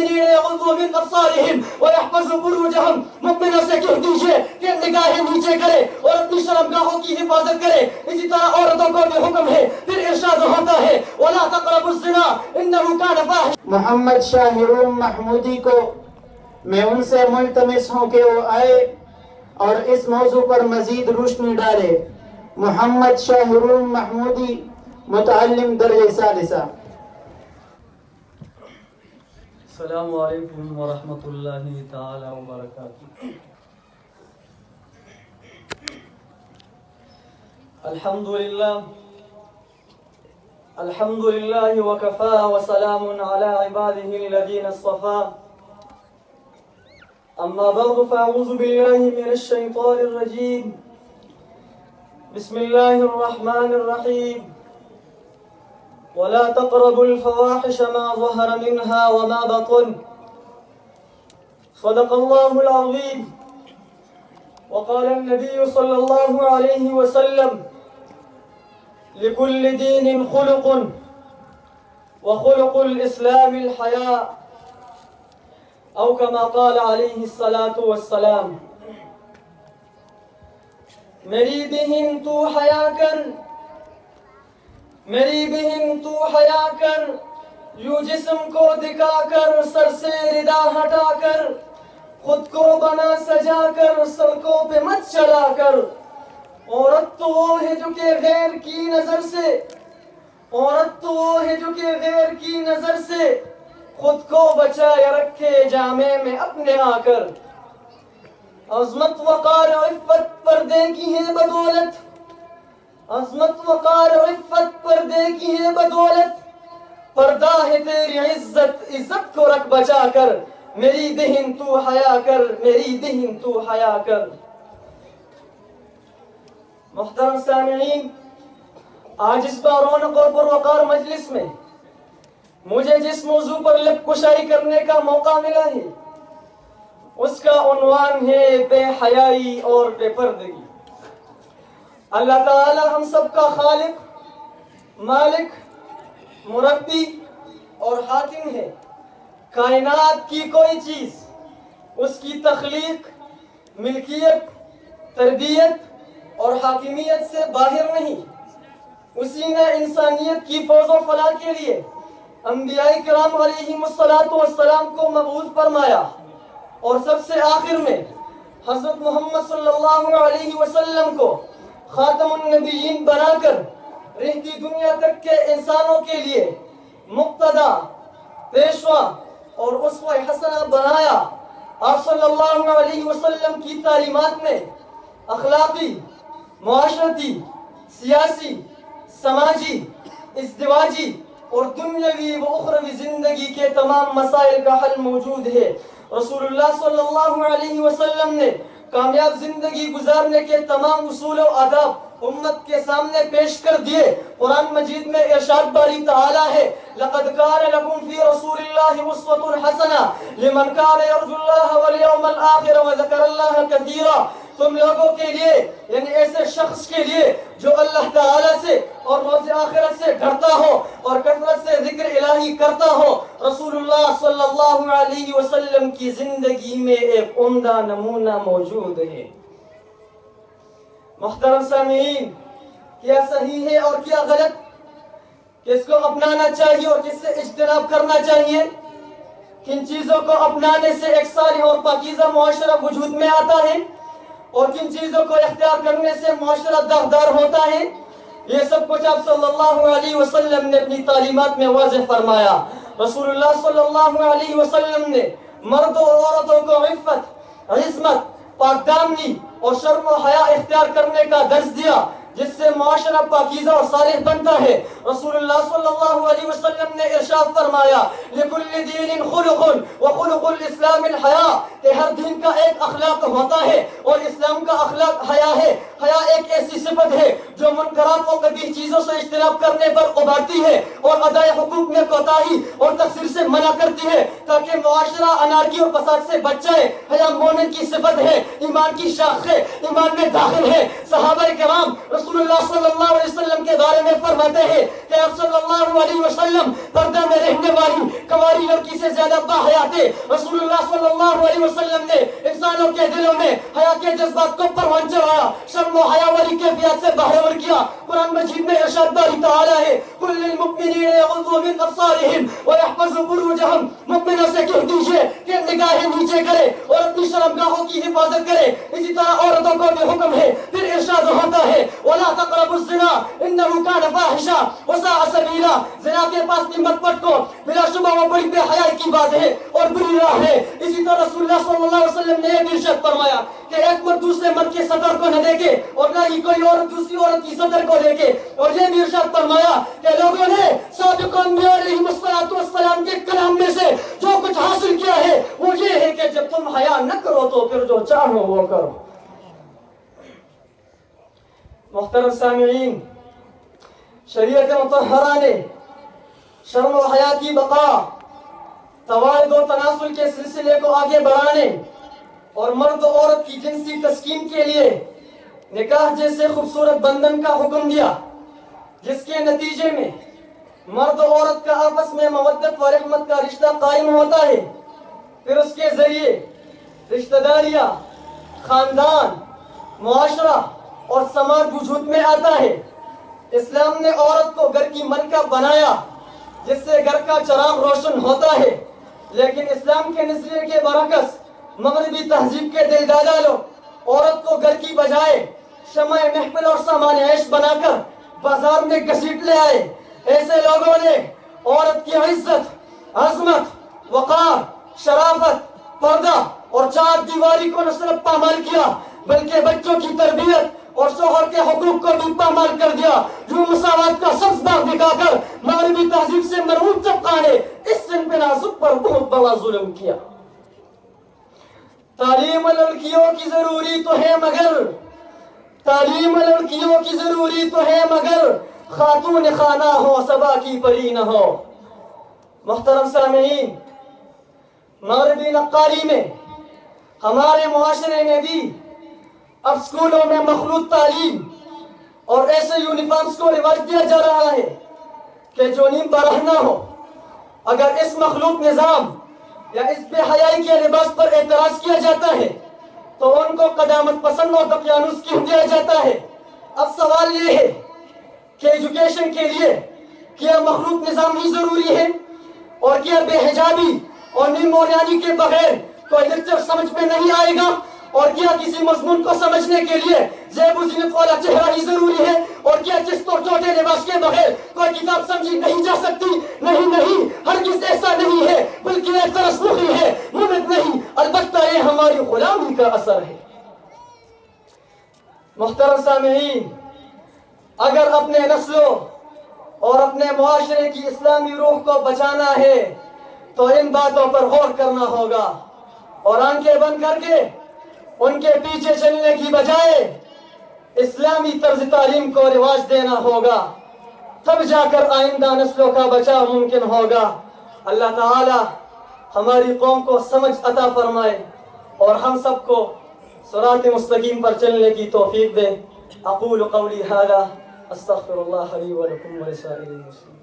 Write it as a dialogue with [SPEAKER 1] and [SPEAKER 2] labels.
[SPEAKER 1] للمؤمنین یغضوا من ابصارہم ویحفظوا فروجہم، مؤمنوں سے کہہ دیجئے کہ نگاہیں نیچے کرے اور اپنی شرمگاہوں کی حفاظت کرے۔ اسی طرح عورتوں کو بھی حکم ہے، پھر ارشاد ہوتا ہے وَلَا تَقْرَبُوا الزِّنَا إِنَّهُ كَانَ فَاحِشَةً۔
[SPEAKER 2] محمد شاہ روم محمودی کو میں ان سے ملتمس ہوں کہ وہ آئے اور اس موضوع پر مزید روشنی ڈالے۔ محمد شاہ روم محمودی، متعلم درجہ ثالثہ۔
[SPEAKER 1] السلام علیکم ورحمۃ اللہ تعالی وبرکاتہ۔ الحمد للہ وکفا وسلام علی عباده الذین اصطفى، اما بعد فاعوذ باللہ من الشیطان الرجیم، بسم اللہ الرحمن الرحیم، ولا تقربوا الفواحش ما ظهر منها وما بطن، صدق الله العظيم، وقال النبي صلى الله عليه وسلم لكل دين خلق وخلق الإسلام الحياء، أو كما قال عليه الصلاة والسلام۔ میری بہن تو حیا کر، میری بہن تو حیا کر، یوں جسم کو دکھا کر، سر سے ردا ہٹا کر، خود کو بنا سجا کر، سڑکوں پہ مت چلا کر۔ عورت تو وہ ہے جو کہ غیر کی نظر سے، عورت تو وہ ہے جو کہ غیر کی نظر سے خود کو بچائے رکھے جامے میں اپنے آ کر۔ عظمت وقار عفت پردے کی ہے بدولت، عظمت وقار عفت پردے کی ہے بدولت، پردہ ہے تیری عزت، عزت کو رکھ بچا کر، میری بہن تو حیا کر، میری بہن تو حیا کر۔ محترم سامعین، آج اس بار رونق اور پروقار مجلس میں مجھے جس موضوع پر لب کشائی کرنے کا موقع ملا ہے اس کا عنوان ہے بے حیائی اور بے پردگی۔ اللہ تعالی ہم سب کا خالق، مالک، مربی اور حاکم ہے۔ کائنات کی کوئی چیز اس کی تخلیق، ملکیت، تربیت اور حاکمیت سے باہر نہیں۔ اسی نے انسانیت کی فوز و فلاح کے لیے انبیاء کرام علیہم السلام کو مبعوث فرمایا، اور سب سے آخر میں حضرت محمد صلی اللہ علیہ وسلم کو خاتم النبیین بنا کر رہتی دنیا تک کے انسانوں کے لیے مقتدا، پیشوا اور اسوہ حسنہ بنایا۔ آپ صلی اللہ علیہ وسلم کی تعلیمات میں اخلاقی، معاشرتی، سیاسی، سماجی، ازدواجی اور دنیاوی و اخروی زندگی کے تمام مسائل کا حل موجود ہے۔ رسول اللہ صلی اللہ علیہ وسلم نے کامیاب زندگی گزارنے کے تمام اصول و آداب امت کے سامنے پیش کر دیے۔ قرآن مجید میں ارشاد باری تعالی ہے لَقَدْ كَانَ لَكُمْ فِي رَسُولِ اللَّهِ أُسْوَةٌ حَسَنَةٌ لِمَنْ كَانَ يَرْجُو اللَّهَ وَالْيَوْمَ الْآخِرَ وَذَكَرَ اللَّهَ كَثِيرًا۔ تم لوگوں کے لیے، یعنی ایسے شخص کے لیے جو اللہ تعالیٰ سے اور روز آخرت سے ڈرتا ہو اور کثرت سے ذکر الہی کرتا ہو، رسول اللہ صلی اللہ علیہ وسلم کی زندگی میں ایک عمدہ نمونہ موجود ہے۔ محترم سامعین، کیا صحیح ہے اور کیا غلط، کس کو اپنانا چاہیے اور کس سے اجتناب کرنا چاہیے؟ کن چیزوں کو اپنانے سے ایک صالح اور پاکیزہ معاشرہ وجود میں آتا ہے اور کن چیزوں کو اختیار کرنے سے معاشرہ داغدار ہوتا ہے؟ یہ سب کچھ آپ صلی اللہ علیہ وسلم نے اپنی تعلیمات میں واضح فرمایا۔ رسول اللہ صلی اللہ علیہ وسلم نے مردوں اور عورتوں کو عفت، عصمت، پاکدامنی اور شرم و حیا اختیار کرنے کا درس دیا، جس سے معاشرہ پاکیزہ اور صالح بنتا ہے۔ رسول اللہ صلی اللہ علیہ وسلم نے ارشاد فرمایا لِكُلِّ دِينٍ خُلُقٌ وَخُلُقُ الْإِسْلَامِ الْحَيَاءُ، کہ ہر دین کا ایک اخلاق ہوتا ہے اور اسلام کا اخلاق حیا ہے۔ حیا ایک ایسی صفت ہے جو منکرات و قبیح چیزوں سے اجتناب کرنے پر ابھارتی ہے اور ادائے حقوق میں کوتاہی اور تقصیر سے منع کرتی ہے تاکہ معاشرہ انارکی اور فساد سے بچ جائے۔ حیا مومن کی صفت ہے، ایمان کی شاخ ہے، ایمان میں داخل ہے۔ صحابہ کرام رسول اللہ صلی اللہ علیہ وسلم کے بارے میں فرماتے ہیں کہ آپ صلی اللہ علیہ وسلم پردہ میں رہنے والی کنواری لڑکی سے زیادہ باحیا تھے۔ رسول اللہ صلی اللہ علیہ وسلم نے انسانوں کے دلوں میں حیا کے جذبات کو پروان چڑھایا، شرم و حیا والی کیفیت سے باہر کیا۔ قرآن مجید میں ارشاد باری تعالیٰ ہے قُلْ لِلْمُؤْمِنِينَ يَغُضُّوا مِنْ أَبْصَارِهِمْ وَيَحْفَظُوا فُرُوجَهُمْ، مومنوں سے کہہ دیجئے کہ نگاہیں نیچے کرے اور اپنی شرمگاہوں کی حفاظت کرے۔ اسی طرح عورتوں کو بھی حکم ہے، پھر ارشاد ہوتا ہے وَلَا تَقْرَبُوا الزِّنَا إِنَّهُ كَانَ فَاحِشًا وَسَاءَ سَبِيلًا، زنا کے پاس بھی مت پٹکو، بلا شبہ وہ بڑی بے حیائی کی بات ہے اور بری راہ ہے۔ اسی طرح رسول اللہ صلی اللہ علیہ وسلم نے یہ بھی ارشاد فرمایا کہ ایک مرد دوسرے مرد کے صدر کو نہ دیکھے اور نہ ہی کوئی عورت دوسری عورت کی صدر کو دیکھے، اور یہ بھی ارشاد فرمایا کہ لوگوں نے سابق انبیاء علیہم السلام کے کلام میں سے جو کچھ حاصل کیا ہے وہ یہ ہے کہ جب تم حیا نہ کرو تو پھر جو چاہو وہ کرو۔ محترم سامعین، شریعت مطہرہ نے شرم و حیا کی بقا، توالد و تناسل کے سلسلے کو آگے بڑھانے اور مرد و عورت کی جنسی تسکین کے لیے نکاح جیسے خوبصورت بندھن کا حکم دیا، جس کے نتیجے میں مرد و عورت کا آپس میں مودت و رحمت کا رشتہ قائم ہوتا ہے۔ پھر اس کے ذریعے رشتہ داریاں، خاندان، معاشرہ اور سماج وجود میں آتا ہے۔ اسلام نے عورت کو گھر کی ملکہ بنایا جس سے گھر کا چراغ روشن ہوتا ہے، لیکن اسلام کے نظریے کے برعکس مغربی تہذیب کے دلدادہ لوگ عورت کو گھر کی بجائے شمع محفل اور سامان عیش بنا کر بازار میں گھسیٹ لے آئے۔ ایسے لوگوں نے عورت کی عزت، عظمت، وقار، شرافت، پردہ اور چار دیواری کو نہ صرف پامال کیا بلکہ بچوں کی تربیت اور شوہر کے حقوق کو بھی پامال کر دیا، جو مساوات کا سبز باغ دکھا کر مغربی تہذیب سے مرعوب طبقہ نے اس صنف نازک پر بہت بڑا ظلم کیا۔ تعلیم لڑکیوں کی ضروری تو ہے مگر، تعلیم لڑکیوں کی ضروری تو ہے مگر خاتون خانہ ہو صبا کی پری نہ ہو۔ محترم سامعین، مغربی نقاری میں ہمارے معاشرے میں بھی اب اسکولوں میں مخلوط تعلیم اور ایسے یونیفارمز کو رواج دیا جا رہا ہے کہ جو نیم برہنہ ہو۔ اگر اس مخلوط نظام یا اس بے حیائی کے لباس پر اعتراض کیا جاتا ہے تو ان کو قدامت پسند اور دقیانوس کہہ دیا جاتا ہے۔ اب سوال یہ ہے کہ ایجوکیشن کے لیے کیا مخلوط نظام ہی ضروری ہے، اور کیا بے حجابی اور نیم موریانی کے بغیر کوئی لیکچر سمجھ میں نہیں آئے گا، اور کیا کسی مضمون کو سمجھنے کے لیے زیب و زینت والا چہرہ ہی ضروری ہے، اور کیا چست اور چھوٹے لباس کے بغیر کوئی کتاب سمجھی نہیں جا سکتی؟ نہیں، ہرگز ایسا نہیں ہے، بلکہ یہ ترسمخی ہے، ممت نہیں، البتہ یہ ہماری غلامی کا اثر ہے۔ محترم سامعین، اگر اپنے نسلوں اور اپنے معاشرے کی اسلامی روح کو بچانا ہے تو ان باتوں پر غور کرنا ہوگا اور آنکھیں بند کر کے ان کے پیچھے چلنے کی بجائے اسلامی طرز تعلیم کو رواج دینا ہوگا، تب جا کر آئندہ نسلوں کا بچاؤ ممکن ہوگا۔ اللہ تعالی ہماری قوم کو سمجھ عطا فرمائے اور ہم سب کو صراط مستقیم پر چلنے کی توفیق دے۔ اقول قولی ھذا استغفر اللہ لی ولکم ولسائر المسلمین۔